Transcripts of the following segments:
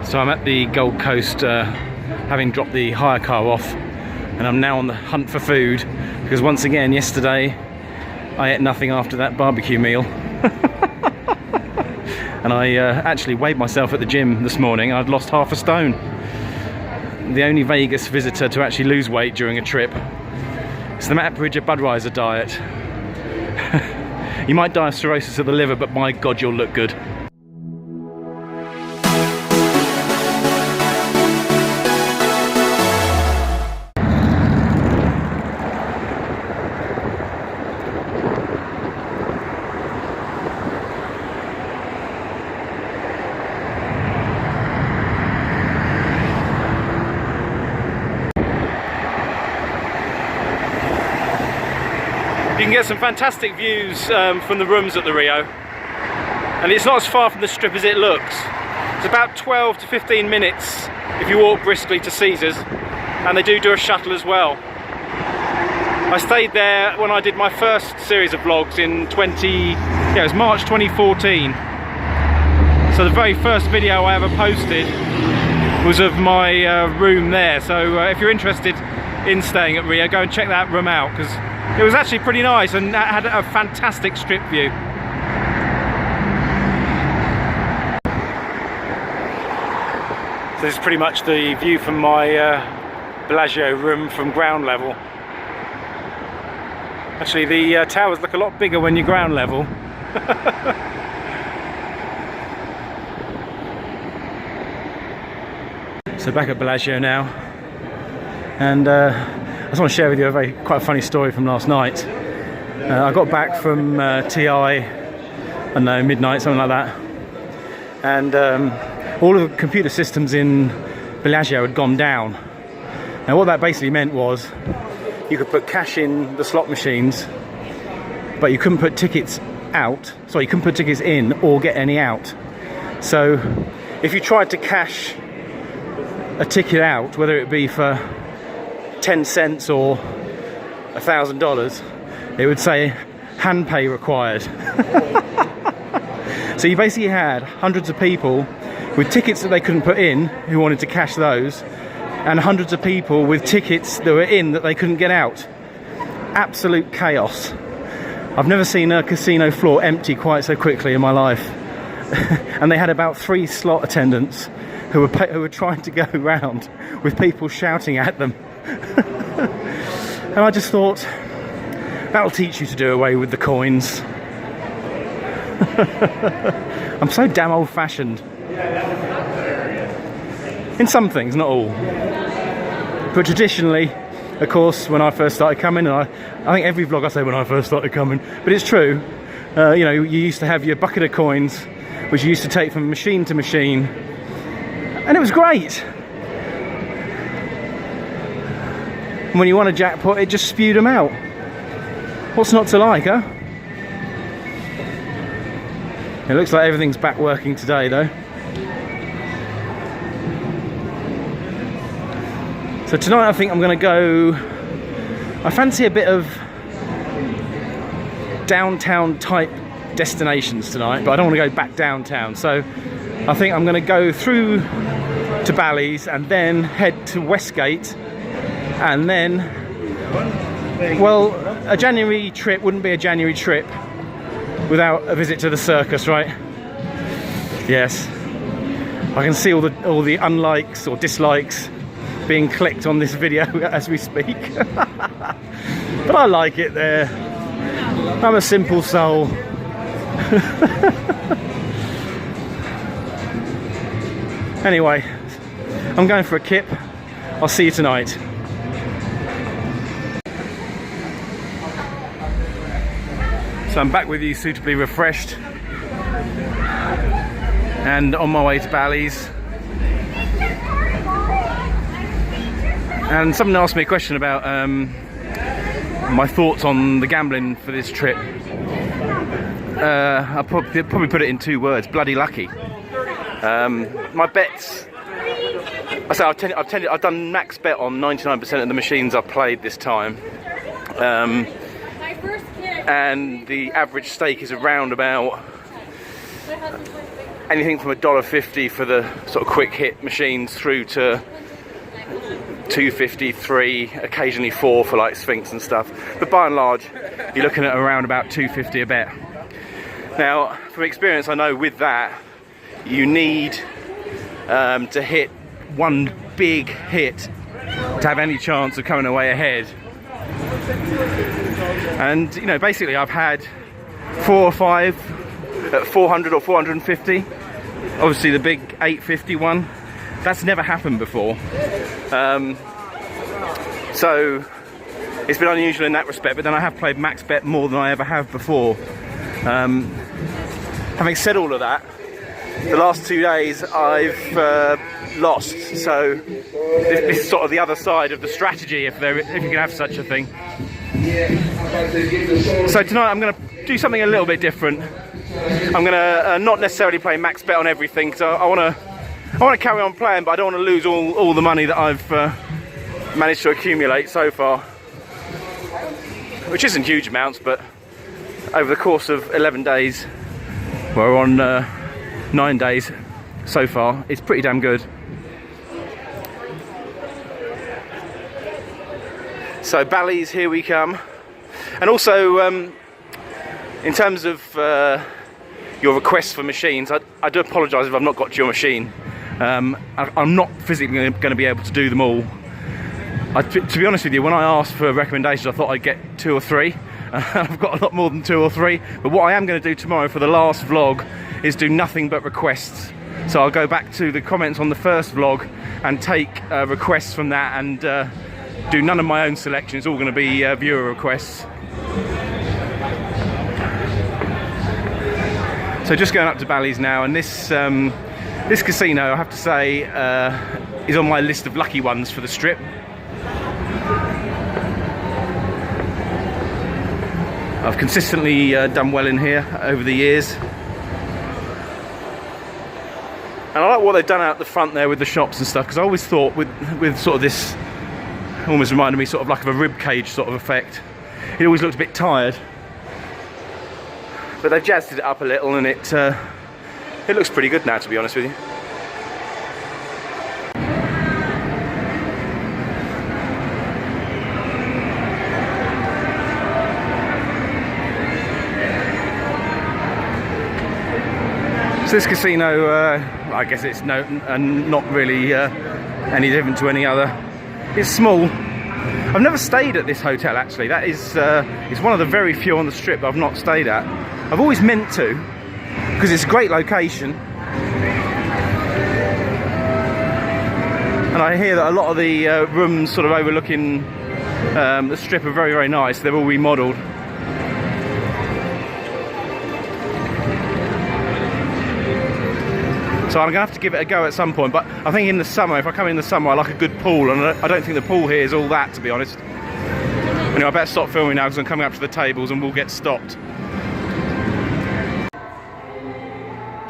So I'm at the Gold Coast, having dropped the hire car off, and I'm now on the hunt for food, because once again yesterday I ate nothing after that barbecue meal. And I actually weighed myself at the gym this morning. I'd lost half a stone. The only Vegas visitor to actually lose weight during a trip. It's the Matt Bridger Budweiser diet. You might die of cirrhosis of the liver, but my God, you'll look good. You can get some fantastic views from the rooms at the Rio, and it's not as far from the Strip as it looks. It's about 12 to 15 minutes if you walk briskly to Caesars, and they do a shuttle as well. I stayed there when I did my first series of vlogs in it was March 2014. So the very first video I ever posted was of my room there. So if you're interested in staying at Rio, go and check that room out, because it was actually pretty nice and had a fantastic Strip view. So this is pretty much the view from my Bellagio room from ground level. Actually, the towers look a lot bigger when you're ground level. So back at Bellagio now, and I just want to share with you quite a funny story from last night. I got back from TI, I don't know, midnight, something like that, and all of the computer systems in Bellagio had gone down. Now what that basically meant was you could put cash in the slot machines, but you couldn't put tickets out. Sorry, you couldn't put tickets in or get any out. So if you tried to cash a ticket out, whether it be for 10 cents or $1,000, it would say hand pay required. So you basically had hundreds of people with tickets that they couldn't put in who wanted to cash those, and hundreds of people with tickets that were in that they couldn't get out. Absolute chaos. I've never seen a casino floor empty quite so quickly in my life. And they had about 3 slot attendants who were trying to go round with people shouting at them. And I just thought, that'll teach you to do away with the coins. I'm so damn old-fashioned. In some things, not all. But traditionally, of course, when I first started coming, and I think every vlog I say when I first started coming, but it's true, you know, you used to have your bucket of coins, which you used to take from machine to machine, and it was great. When you won a jackpot, it just spewed them out. What's not to like, huh? It looks like everything's back working today, though. So tonight I think I'm going to go... I fancy a bit of downtown type destinations tonight, but I don't want to go back downtown. So I think I'm going to go through to Bally's and then head to Westgate. And then, well, a January trip wouldn't be a January trip without a visit to the circus, right? Yes. I can see all the unlikes or dislikes being clicked on this video as we speak. But I like it there. I'm a simple soul. Anyway, I'm going for a kip. I'll see you tonight. So I'm back with you, suitably refreshed, and on my way to Bally's. And someone asked me a question about my thoughts on the gambling for this trip. I'll probably put it in 2 words: bloody lucky. My bets. I've done max bet on 99% of the machines I've played this time. And the average stake is around about anything from $1.50 for the sort of quick hit machines through to $2.50, $3, occasionally $4 for like Sphinx and stuff. But by and large, you're looking at around about $2.50 a bet. Now, from experience, I know with that, you need to hit one big hit to have any chance of coming away ahead. And you know, basically I've had 4 or 5 at 400 or 450. Obviously the big 850 one, that's never happened before. So it's been unusual in that respect, but then I have played max bet more than I ever have before. Having said all of that, the last 2 days I've lost, so this is sort of the other side of the strategy, if you can have such a thing. So tonight I'm going to do something a little bit different. I'm going to not necessarily play max bet on everything, so I want to carry on playing, but I don't want to lose all the money that I've managed to accumulate so far, which isn't huge amounts, but over the course of 11 days, we're on 9 days so far, it's pretty damn good. So Bally's, here we come. And also, in terms of your requests for machines, I do apologise if I've not got to your machine. I'm not physically going to be able to do them all. To be honest with you, when I asked for recommendations, I thought I'd get 2 or 3. I've got a lot more than 2 or 3. But what I am going to do tomorrow for the last vlog is do nothing but requests. So I'll go back to the comments on the first vlog and take requests from that, and do none of my own selection. It's all going to be viewer requests. So just going up to Bally's now, and this casino, I have to say, is on my list of lucky ones for the Strip. I've consistently done well in here over the years. And I like what they've done out the front there with the shops and stuff, because I always thought with sort of this, almost reminded me sort of like of a rib cage sort of effect. It always looked a bit tired. But they've jazzed it up a little, and it looks pretty good now, to be honest with you. So this casino, I guess it's not really any different to any other. It's small. I've never stayed at this hotel, actually. That is, it's one of the very few on the Strip I've not stayed at. I've always meant to, because it's a great location. And I hear that a lot of the rooms sort of overlooking the Strip are very, very nice. They're all remodelled. So I'm going to have to give it a go at some point, but I think in the summer, if I come in the summer, I like a good pool, and I don't think the pool here is all that, to be honest. Anyway, I better stop filming now because I'm coming up to the tables and we'll get stopped.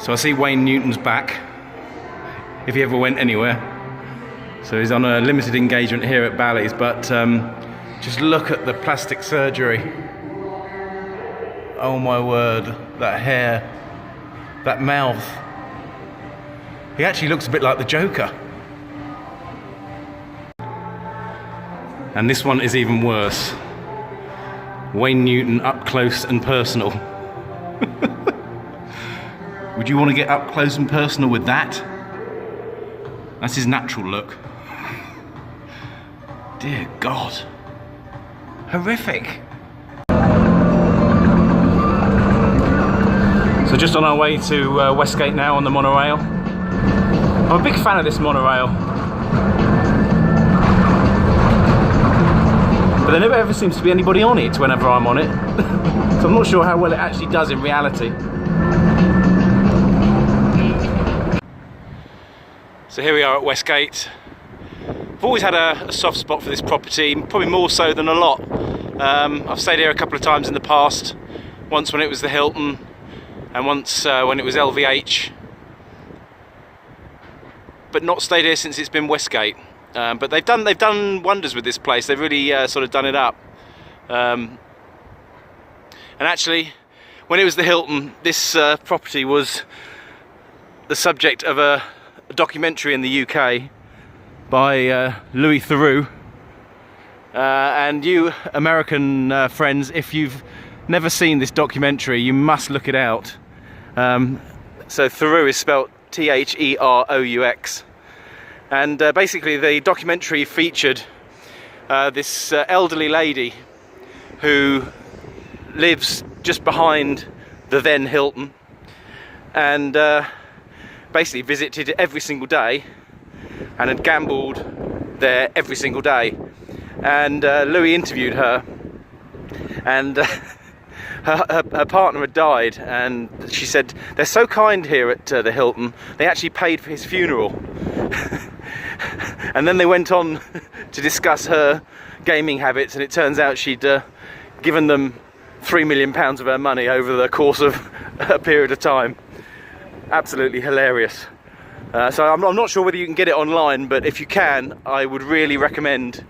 So I see Wayne Newton's back, if he ever went anywhere. So he's on a limited engagement here at Bally's, but just look at the plastic surgery. Oh my word, that hair, that mouth. He actually looks a bit like the Joker. And this one is even worse. Wayne Newton up close and personal. Would you want to get up close and personal with that? That's his natural look. Dear God. Horrific. So just on our way to Westgate now on the monorail. I'm a big fan of this monorail. But there never ever seems to be anybody on it whenever I'm on it. So I'm not sure how well it actually does in reality. So here we are at Westgate. I've always had a soft spot for this property, probably more so than a lot. I've stayed here a couple of times in the past. Once when it was the Hilton, and once when it was LVH. But not stayed here since it's been Westgate. But they've done wonders with this place. They've really sort of done it up. And actually, when it was the Hilton, this property was the subject of a documentary in the UK by Louis Theroux. And you American friends, if you've never seen this documentary, you must look it out. So Theroux is spelt T-H-E-R-O-U-X. And basically the documentary featured this elderly lady who lives just behind the then Hilton, and basically visited it every single day and had gambled there every single day. And Louis interviewed her, and her partner had died, and she said they're so kind here at the Hilton, they actually paid for his funeral. And then they went on to discuss her gaming habits, and it turns out she'd given them £3 million of her money over the course of a period of time. Absolutely hilarious. So I'm not sure whether you can get it online, but if you can, I would really recommend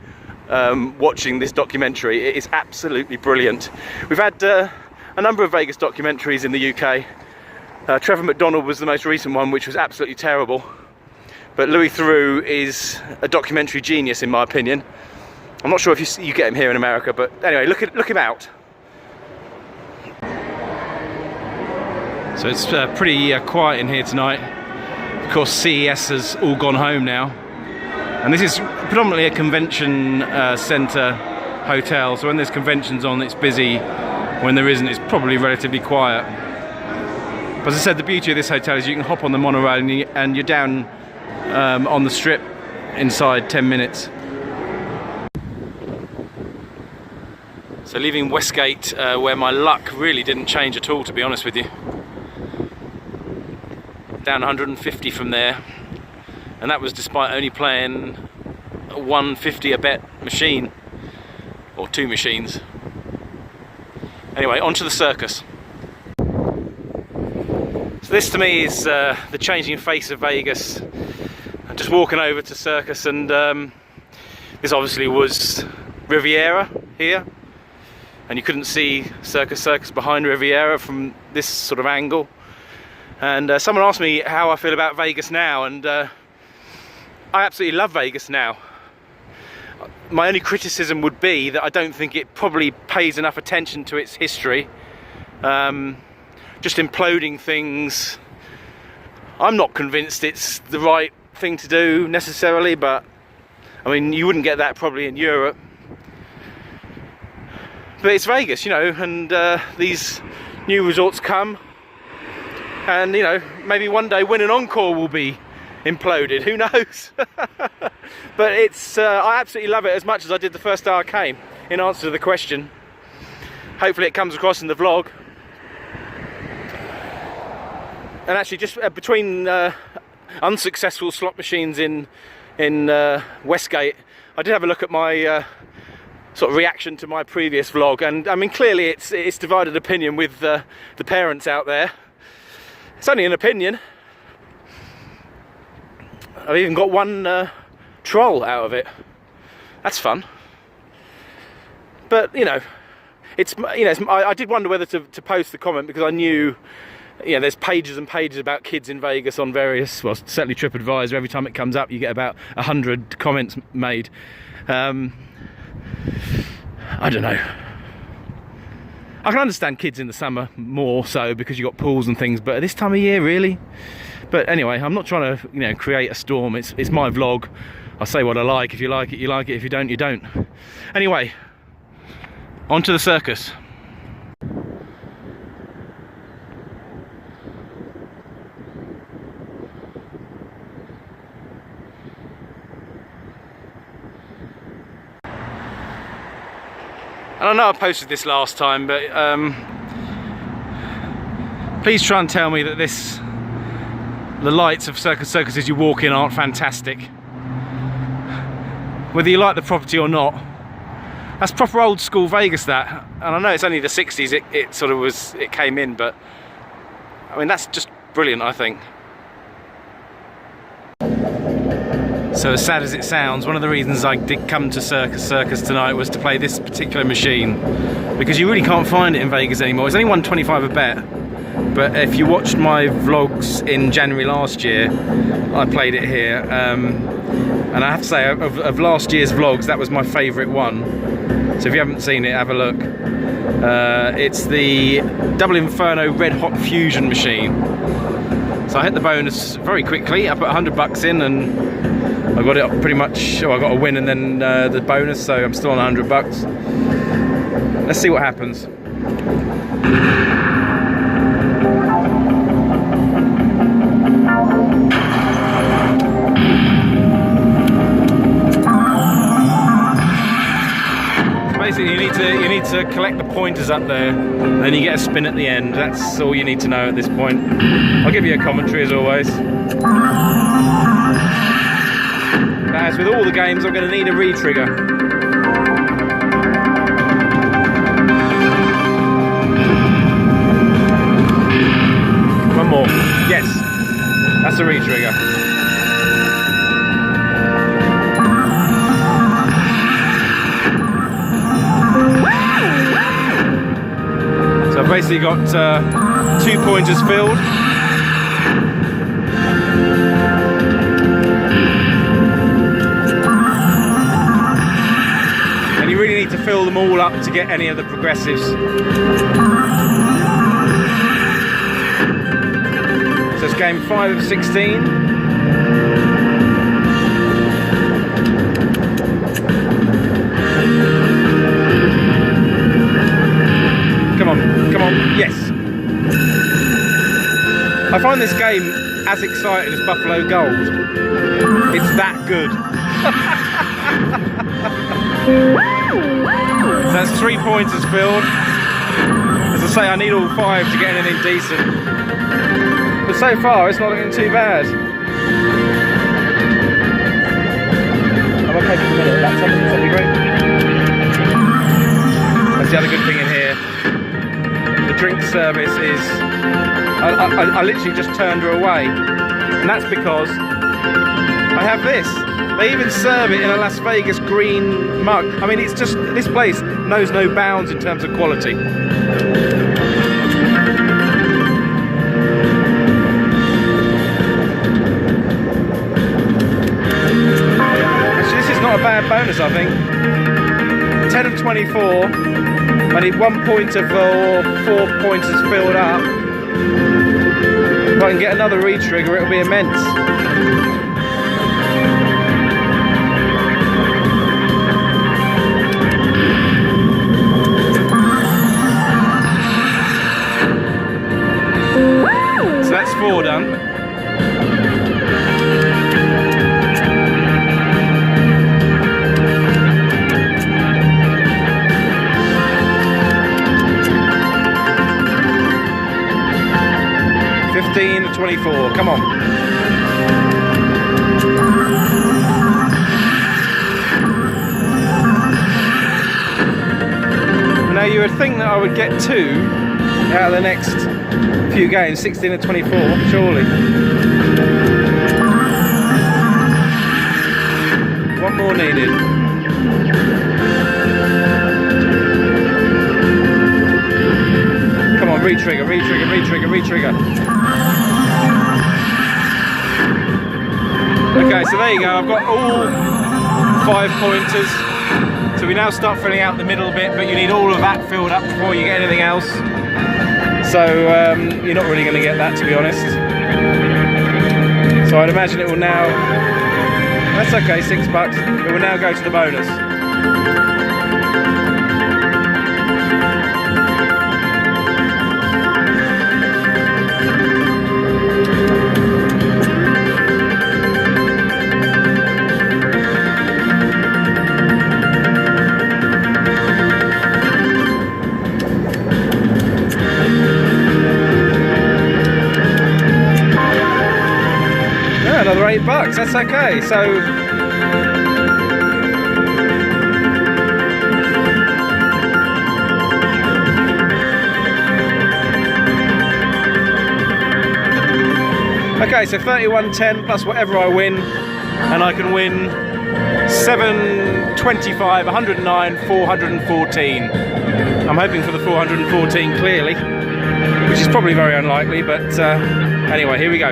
watching this documentary. It is absolutely brilliant. We've had a number of Vegas documentaries in the UK. Trevor McDonald was the most recent one, which was absolutely terrible. But Louis Theroux is a documentary genius, in my opinion. I'm not sure if you get him here in America, but anyway, look him out. So it's pretty quiet in here tonight. Of course, CES has all gone home now. And this is predominantly a convention centre hotel, so when there's conventions on, it's busy. When there isn't, it's probably relatively quiet. But as I said, the beauty of this hotel is you can hop on the monorail and you're down on the strip inside 10 minutes. So leaving Westgate, where my luck really didn't change at all, to be honest with you. Down 150 from there, and that was despite only playing a 150 a bet machine, or two machines. Anyway, on to the circus. So this to me is the changing face of Vegas. I'm just walking over to Circus, and this obviously was Riviera here, and you couldn't see Circus behind Riviera from this sort of angle. And someone asked me how I feel about Vegas now, and I absolutely love Vegas now. My only criticism would be that I don't think it probably pays enough attention to its history. Just imploding things. I'm not convinced it's the right thing to do necessarily, but I mean, you wouldn't get that probably in Europe. But it's Vegas, you know, and these new resorts come. And, you know, maybe one day Wynn and Encore will be imploded, who knows? But it's, I absolutely love it as much as I did the first day I came, in answer to the question. Hopefully it comes across in the vlog. And actually, just between unsuccessful slot machines in Westgate, I did have a look at my sort of reaction to my previous vlog, and I mean, clearly it's divided opinion with the parents out there. It's only an opinion. I've even got one troll out of it. That's fun. But you know, I did wonder whether to post the comment, because I knew, you know, there's pages and pages about kids in Vegas on various, well, certainly TripAdvisor. Every time it comes up, you get about 100 comments made. I don't know. I can understand kids in the summer more so because you've got pools and things, but at this time of year, really? But anyway, I'm not trying to, you know, create a storm. It's my vlog. I say what I like. If you like it, you like it. If you don't, you don't. Anyway, on to the circus. And I know I posted this last time, but please try and tell me that the lights of Circus as you walk in aren't fantastic. Whether you like the property or not. That's proper old school Vegas, that. And I know it's only the 60s it came in, but I mean, that's just brilliant, I think. So as sad as it sounds, one of the reasons I did come to Circus tonight was to play this particular machine, because you really can't find it in Vegas anymore. It's only $1.25 a bet, but if you watched my vlogs in January last year, I played it here, and I have to say, of last year's vlogs, that was my favourite one. So if you haven't seen it, have a look. It's the Double Inferno Red Hot Fusion machine. So I hit the bonus very quickly. I put $100 in and I got it pretty much. Oh, I got a win and then the bonus, so I'm still on $100. Let's see what happens. Basically, you need to collect the pointers up there, and then you get a spin at the end. That's all you need to know at this point. I'll give you a commentary as always. But as with all the games, I'm going to need a re-trigger. One more. Yes, that's a re-trigger. So I've basically got 2 pointers filled. And you really need to fill them all up to get any of the progressives. So it's game 5 of 16. Come on, yes. I find this game as exciting as Buffalo Gold. It's that good. So that's 3 pointers filled. As I say, I need all 5 to get anything decent. But so far, it's not looking too bad. I'm okay for a minute. About 10 minutes, that'd be great. That's the other good thing in here. The drink service is, I literally just turned her away, and that's because I have this. They even serve it in a Las Vegas green mug. I mean, it's just, this place knows no bounds in terms of quality. Actually, this is not a bad bonus, I think. 10 of 24. I need 1 pointer for 4 pointers filled up. If I can get another re-trigger, it'll be immense. So that's 4 done. To 24, come on. Now you would think that I would get 2 out of the next few games, 16 and 24, surely. 1 more needed. Come on, re-trigger, re-trigger, re-trigger, re-trigger. Okay, so there you go, I've got all 5 pointers. So we now start filling out the middle bit, but you need all of that filled up before you get anything else. So you're not really going to get that, to be honest. So I'd imagine it will now, that's okay, $6. It will now go to the bonus. Another $8, that's okay. So okay, so 31.10 plus whatever I win, and I can win 725, 109, 414. I'm hoping for the 414 clearly. which is probably very unlikely, but anyway, here we go.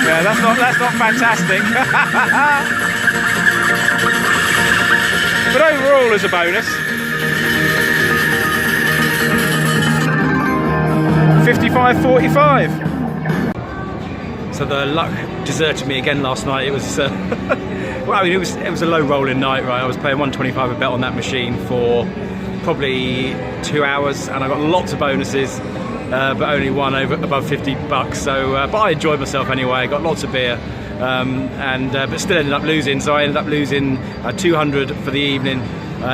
Yeah, that's not fantastic. But overall, as a bonus, 55.45. So the luck deserted me again last night. It was well, I mean, it was a low rolling night, right? I was playing 125 a bet on that machine for probably 2 hours, and I got lots of bonuses, but only one above 50 bucks. So, but I enjoyed myself anyway. I got lots of beer, but still ended up losing. So I ended up losing 200 for the evening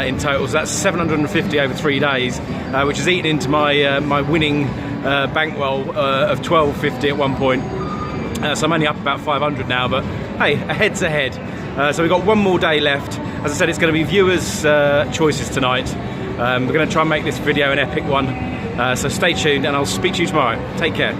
in total. So that's 750 over 3 days, which is eaten into my my winning bankroll of 1250 at one point. So I'm only up about 500 now, but hey, a head's a head. So we've got one more day left. As I said, it's going to be viewers' choices tonight. We're going to try and make this video an epic one. So stay tuned, and I'll speak to you tomorrow. Take care.